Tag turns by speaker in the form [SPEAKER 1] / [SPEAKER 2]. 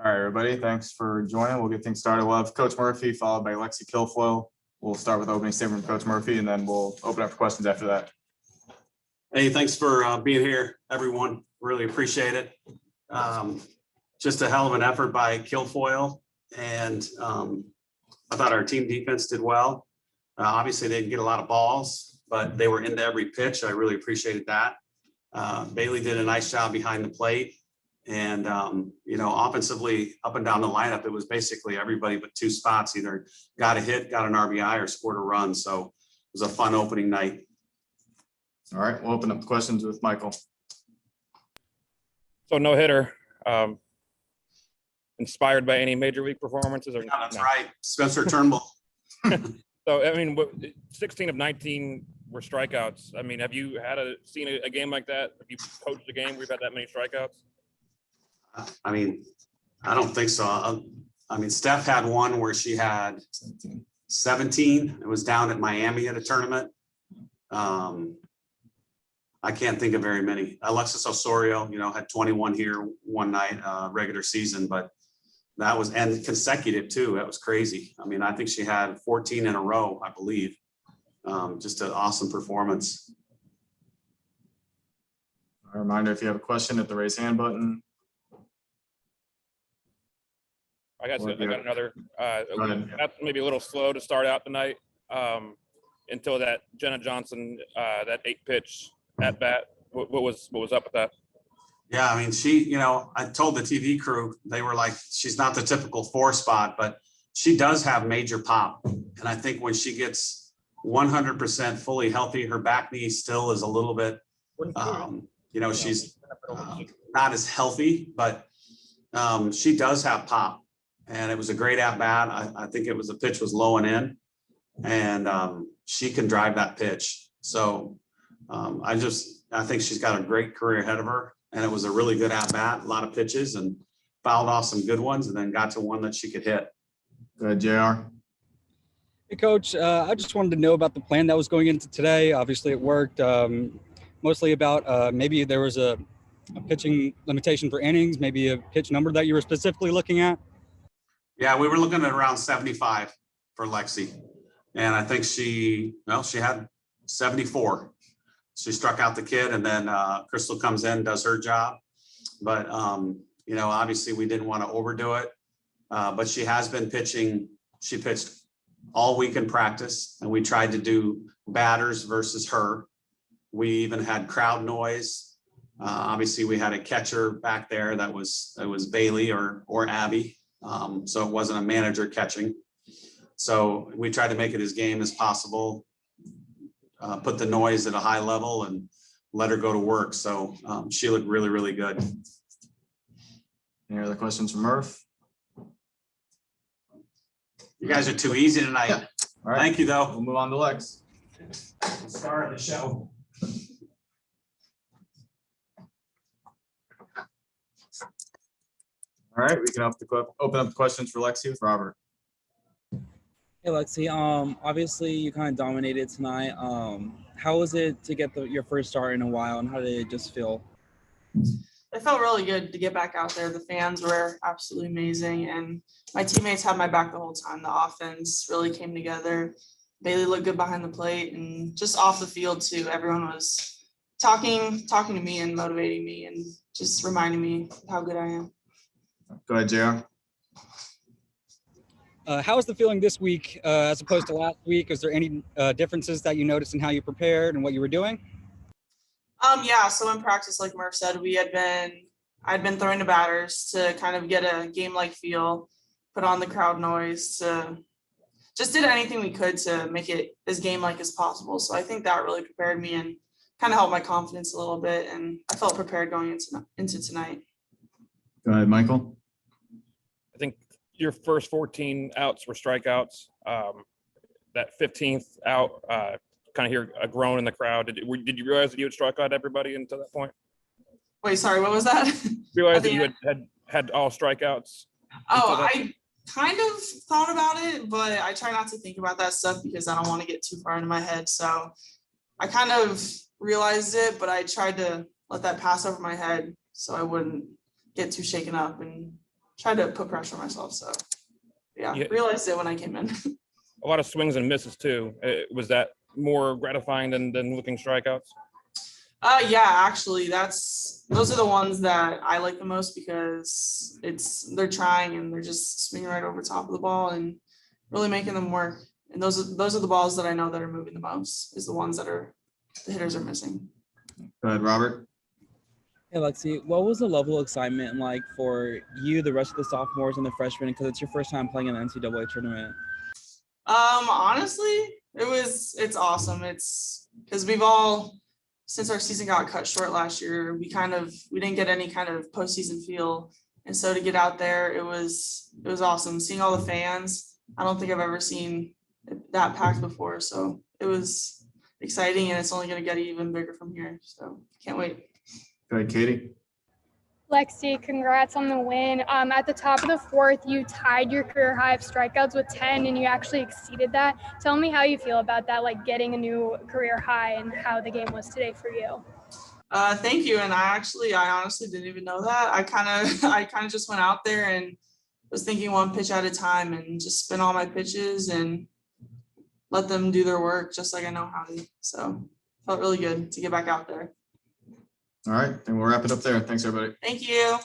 [SPEAKER 1] All right, everybody. Thanks for joining. We'll get things started. We'll have Coach Murphy followed by Lexi Kilfoyl. We'll start with opening statement from Coach Murphy, and then we'll open up for questions after that.
[SPEAKER 2] Hey, thanks for being here, everyone. Really appreciate it. Just a hell of an effort by Kilfoyl, and I thought our team defense did well. Obviously, they didn't get a lot of balls, but they were into every pitch. I really appreciated that. Bailey did a nice job behind the plate. And, offensively up and down the lineup, it was basically everybody but two spots either got a hit, got an RBI, or scored a run. So it was a fun opening night.
[SPEAKER 1] All right, we'll open up the questions with Michael.
[SPEAKER 3] So no hitter. Inspired by any major league performances? Or
[SPEAKER 2] yeah, that's no? Right. Spencer Turnbull.
[SPEAKER 3] So, 16 of 19 were strikeouts. Have you seen a game like that? Have you coached a game where you've had that many strikeouts?
[SPEAKER 2] I don't think so. Steph had one where she had 17. It was down at Miami at a tournament. I can't think of very many. Alexis Osorio, had 21 here one night, regular season, but that was, and consecutive too. That was crazy. I think she had 14 in a row, I believe. Just an awesome performance.
[SPEAKER 1] A reminder, if you have a question, hit the raise hand button.
[SPEAKER 3] I got another. That's maybe a little slow to start out tonight until that Jenna Johnson, that 8-pitch at bat. What was up with that?
[SPEAKER 2] Yeah, she, I told the TV crew, they were like, she's not the typical 4 spot, but she does have major pop. And I think when she gets 100% fully healthy, her back knee still is a little bit, she's not as healthy, but she does have pop. And it was a great at bat. I think the pitch was low and in, and she can drive that pitch. So I think she's got a great career ahead of her. And it was a really good at bat, a lot of pitches, and fouled off some good ones, and then got to one that she could hit.
[SPEAKER 1] Go ahead, JR.
[SPEAKER 4] Hey, Coach. I just wanted to know about the plan that was going into today. Obviously, it worked. Mostly about maybe there was a pitching limitation for innings, maybe a pitch number that you were specifically looking at.
[SPEAKER 2] Yeah, we were looking at around 75 for Lexi, and I think she had 74. She struck out the kid, and then Crystal comes in, does her job. But, obviously we didn't want to overdo it. But she has been pitching. She pitched all week in practice, and we tried to do batters versus her. We even had crowd noise. Obviously, we had a catcher back there that was Bailey or Abby. So it wasn't a manager catching. So we tried to make it as game as possible. Put the noise at a high level and let her go to work. So she looked really, really good.
[SPEAKER 1] Any other questions from Murph?
[SPEAKER 2] You guys are too easy tonight.
[SPEAKER 1] Yeah. All right.
[SPEAKER 2] Thank you, though.
[SPEAKER 1] We'll move on to Lex.
[SPEAKER 2] Star of the show.
[SPEAKER 1] All right, we can open up the questions for Lexi with Robert.
[SPEAKER 5] Hey, Lexi. Obviously you kind of dominated tonight. How was it to get your first start in a while, and how did it just feel?
[SPEAKER 6] It felt really good to get back out there. The fans were absolutely amazing, and my teammates had my back the whole time. The offense really came together. Bailey looked good behind the plate, and just off the field too. Everyone was talking to me and motivating me and just reminding me how good I am.
[SPEAKER 1] Go ahead, JR.
[SPEAKER 4] How was the feeling this week as opposed to last week? Is there any differences that you noticed in how you prepared and what you were doing?
[SPEAKER 6] Yeah, so in practice, like Murph said, I'd been throwing to batters to kind of get a game-like feel, put on the crowd noise, just did anything we could to make it as game-like as possible. So I think that really prepared me and kind of helped my confidence a little bit, and I felt prepared going into tonight.
[SPEAKER 1] Go ahead, Michael.
[SPEAKER 3] I think your first 14 outs were strikeouts. That 15th out, kind of hear a groan in the crowd. Did you realize that you had struck out everybody until that point?
[SPEAKER 6] Wait, sorry, what was that?
[SPEAKER 3] Realize that you had all strikeouts?
[SPEAKER 6] Oh, I kind of thought about it, but I try not to think about that stuff because I don't want to get too far into my head. So I kind of realized it, but I tried to let that pass over my head so I wouldn't get too shaken up and tried to put pressure on myself. So yeah, realized it when I came in.
[SPEAKER 3] A lot of swings and misses too. Was that more gratifying than looking strikeouts?
[SPEAKER 6] Yeah, actually those are the ones that I like the most because they're trying and they're just swinging right over top of the ball and really making them work. And those are the balls that I know that are moving the most, is the ones that the hitters are missing.
[SPEAKER 1] Go ahead, Robert.
[SPEAKER 5] Hey, Lexi, what was the level of excitement like for you, the rest of the sophomores and the freshmen, because it's your first time playing in the NCAA tournament?
[SPEAKER 6] Honestly, it's awesome. It's because we've all, since our season got cut short last year, we didn't get any kind of postseason feel. And so to get out there, it was awesome. Seeing all the fans, I don't think I've ever seen that packed before. So it was exciting, and it's only going to get even bigger from here. So can't wait.
[SPEAKER 1] Go ahead, Katie.
[SPEAKER 7] Lexi, congrats on the win. At the top of the fourth, you tied your career high of strikeouts with 10, and you actually exceeded that. Tell me how you feel about that, like getting a new career high, and how the game was today for you.
[SPEAKER 6] Thank you. And I honestly didn't even know that. I kind of just went out there and was thinking one pitch at a time and just spin all my pitches and let them do their work just like I know how to. So felt really good to get back out there.
[SPEAKER 1] All right, then we'll wrap it up there. Thanks, everybody.
[SPEAKER 6] Thank you.